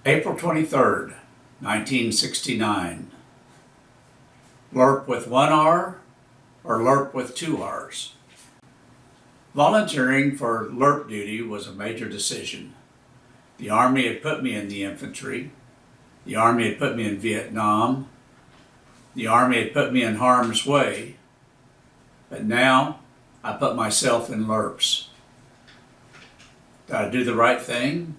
April 23rd, 1969. LRP with one R or LRP with two R's? Volunteering for LRP duty was a major decision. The Army had put me in the infantry. The Army had put me in Vietnam. The Army had put me in harm's way. But now I put myself in LRPs. Did I do the right thing?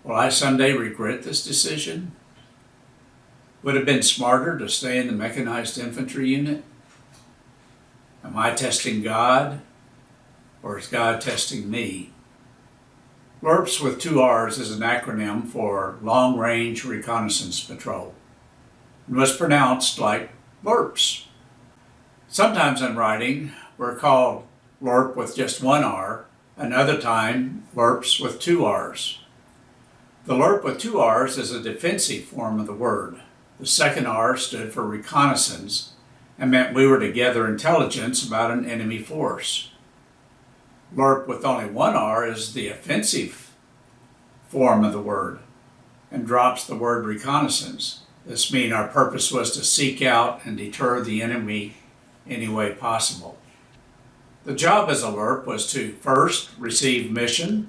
Will I someday regret this decision? Would it have been smarter to stay in the mechanized infantry unit? Am I testing God, or is God testing me? LRPs with two R's is an acronym for Long Range Reconnaissance Patrol, and was pronounced like LRPs. Sometimes in writing, we're called LRP with just one R, another time LRPs with two R's. The LRP with two R's is a defensive form of the word. The second R stood for reconnaissance and meant we were to gather intelligence about an enemy force. LRP with only one R is the offensive form of the word and drops the word reconnaissance. This means our purpose was to seek out and deter the enemy any way possible. The job as a LRP was to first receive mission.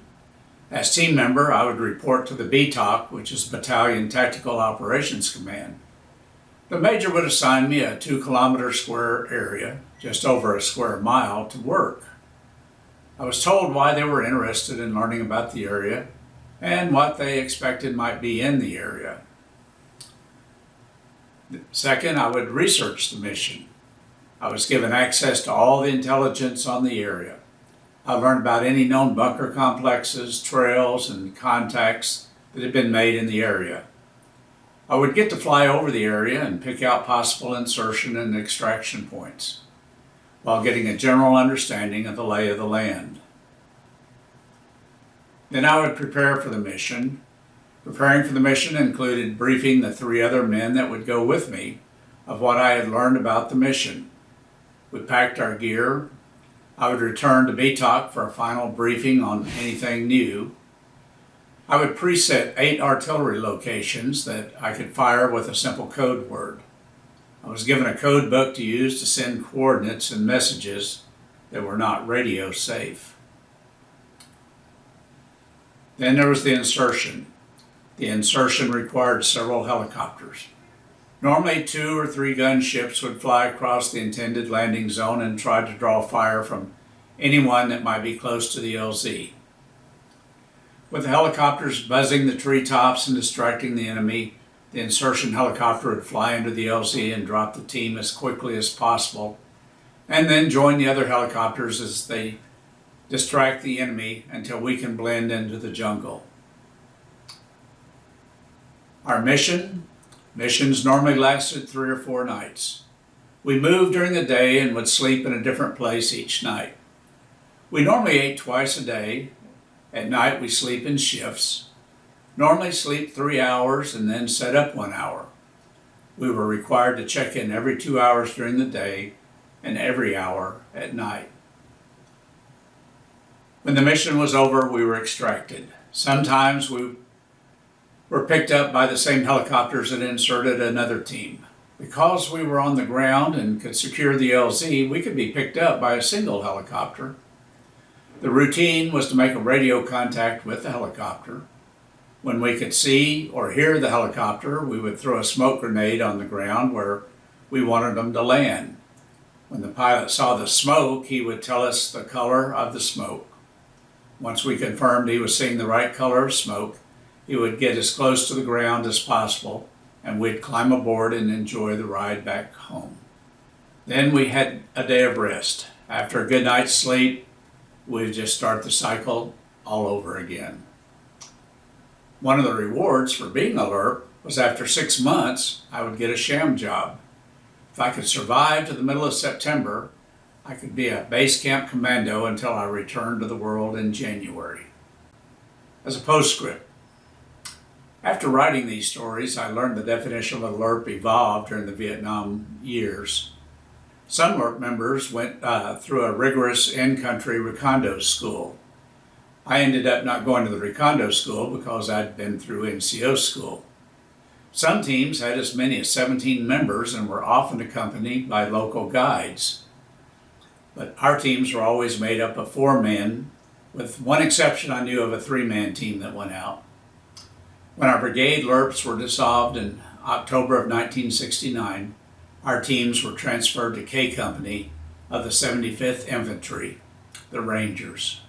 As team member, I would report to the BTOC, which is Battalion Tactical Operations Command. The major would assign me a 2-kilometer square area, just over a square mile, to work. I was told why they were interested in learning about the area and what they expected might be in the area. Second, I would research the mission. I was given access to all the intelligence on the area. I learned about any known bunker complexes, trails, and contacts that had been made in the area. I would get to fly over the area and pick out possible insertion and extraction points, while getting a general understanding of the lay of the land. Then I would prepare for the mission. Preparing for the mission included briefing the 3 other men that would go with me of what I had learned about the mission. We packed our gear. I would return to BTOC for a final briefing on anything new. I would preset 8 artillery locations that I could fire with a simple code word. I was given a code book to use to send coordinates and messages that were not radio safe. Then there was the insertion. The insertion required several helicopters. Normally 2 or 3 gunships would fly across the intended landing zone and try to draw fire from anyone that might be close to the LZ. With the helicopters buzzing the treetops and distracting the enemy, the insertion helicopter would fly into the LZ and drop the team as quickly as possible, and then join the other helicopters as they distract the enemy until we can blend into the jungle. Our missions normally lasted 3 or 4 nights. We moved during the day and would sleep in a different place each night. We normally ate twice a day. At night we sleep in shifts. Normally sleep 3 hours and then set up 1 hour. We were required to check in every 2 hours during the day and every hour at night. When the mission was over, we were extracted. Sometimes we were picked up by the same helicopters that inserted another team. Because we were on the ground and could secure the LZ, we could be picked up by a single helicopter. The routine was to make a radio contact with the helicopter. When we could see or hear the helicopter, we would throw a smoke grenade on the ground where we wanted them to land. When the pilot saw the smoke, he would tell us the color of the smoke. Once we confirmed he was seeing the right color of smoke, he would get as close to the ground as possible, and we'd climb aboard and enjoy the ride back home. Then we had a day of rest. After a good night's sleep, we'd just start the cycle all over again. One of the rewards for being a LRP was after 6 months, I would get a sham job. If I could survive to the middle of September, I could be a base camp commando until I returned to the world in January. As a postscript, after writing these stories, I learned the definition of LRP evolved during the Vietnam years. Some LRP members went through a rigorous in-country recondo school. I ended up not going to the Recondo school because I'd been through NCO school. Some teams had as many as 17 members and were often accompanied by local guides. But our teams were always made up of 4 men, with one exception I knew of a 3-man team that went out. When our Brigade LRRPs were dissolved in October of 1969, our teams were transferred to K Company of the 75th Infantry, the Rangers.